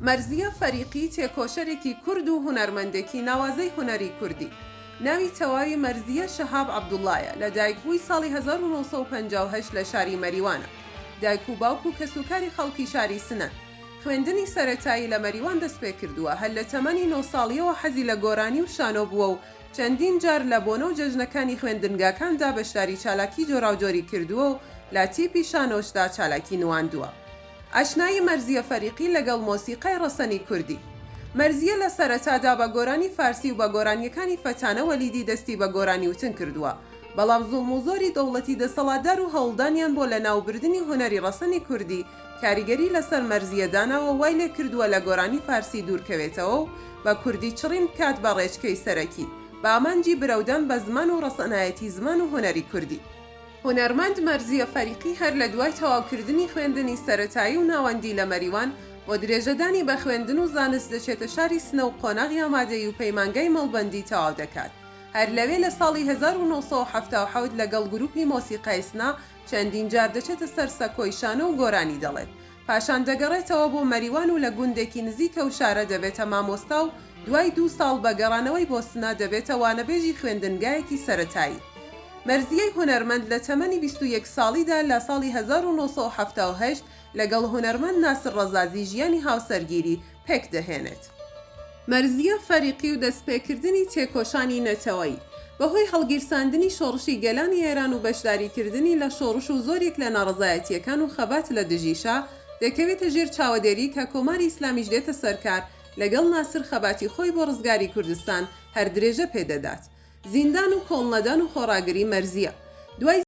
مەرزیە فەریقی تێکۆشەرێکی کورد و هونەرمەندێکی ناوازەی هونەری کوردی. ناوی تەواوی مەرزیە شەهاب عەبدوڵڵایە. لە دایکبووی ساڵی 1958 لە شاری مەریوانە. دایک و باوک و کەسوکاری خەڵکی شاری سنە. خوێندنی سەرەتایی لە مەریوان دەست پێ کردووە. هەر لە تەمەنی 9 ساڵیەوە حەزی لە گۆرانی و شانۆ بووە و چەندین جار لە بۆنە و جەژنەکانی خوێندنگاکاندا بەشداری چالاکی جۆراوجۆری کردووە و لا تیپی شانۆشدا چالاکی نواندووە. ئاشنایی مەرزیە فەریقی لەگەڵ مۆسیقای ڕەسەنی کوردی. مەرزیە لە سەرەتادا بە گۆرانی فارسی و بە گۆرانیەکانی فەتانە وەلیدی دەستی بە گۆرانی وتن کردووە، بەڵام زوڵم و زۆری دەوڵەتی دەسەڵاتدار و هەوڵدانیان بۆ لە ناوبردننی هونەری ڕەسەنی کوردی کاریگەری لەسەر مەرزیەدانەوە وای لێ کردووە لە گۆرانی فارسی دوورکەوێتەوە و بە کوردی چڕین بکات بە ڕێچکەی سەرەکی بە ئامانجی برەودان بە زمان و ڕەسەنایەتی زمان و هونەری کوردی. هونەرمەند مەرزیە فەریقی هەر لە دوای تەواوکردنی خوێندنی سەرەتایی و ناوەندی لە مەریوان بۆ درێژەدانی بە خوێندن و زانست دەچێتە شاری سنە و قۆناغی ئامادەی و پەیمانگای مەڵبەندی تەواو دەکات. هەر لەوێ لە ساڵی 1970 لەگەڵ گروپی مۆسیقای سنا چەندین جار دەچێتە سەر سەکۆی شانە و گۆرانی دەڵێت. پاشان دەگەڕێتەوە بۆ مەریوان و لە گوندێکی نزیکە و شارە دەبێتە مامۆستا و دوای 2 ساڵ بە گەڕانەوەی بۆ سنا دەبێتە وانەبێژی خوێندنگایەکی سەرەتایی. مەرزیەی هونەرمەند لە تەمەنی 21 ساڵیدا لە ساڵی 1970 لەگەڵ هونەرمەند ناسر ڕەزازی ژیانی هاوسەرگیری پێک دەهێنێت. مەرزیە فەریقی و دەستپێکردنی تێکۆشانی نەتەوەیی بەهۆی هەڵگیرساندنی شۆڕشی گەلانی ئێران و بەشداریکردنی لە شۆڕش و زۆرێک لە ناڕەزایەتیەکان و خەبات لە دژیشا دەکەوێتە ژێر چاوەدێری کە کۆماری ئیسلامیش دێتە سەرکار لەگەڵ ناسر خەباتی خۆی بۆ ڕزگاری کوردستان هەر درێژە پێدەدات. زیندان و کۆڵنەدان و خۆڕاگری مەرزیە. دوای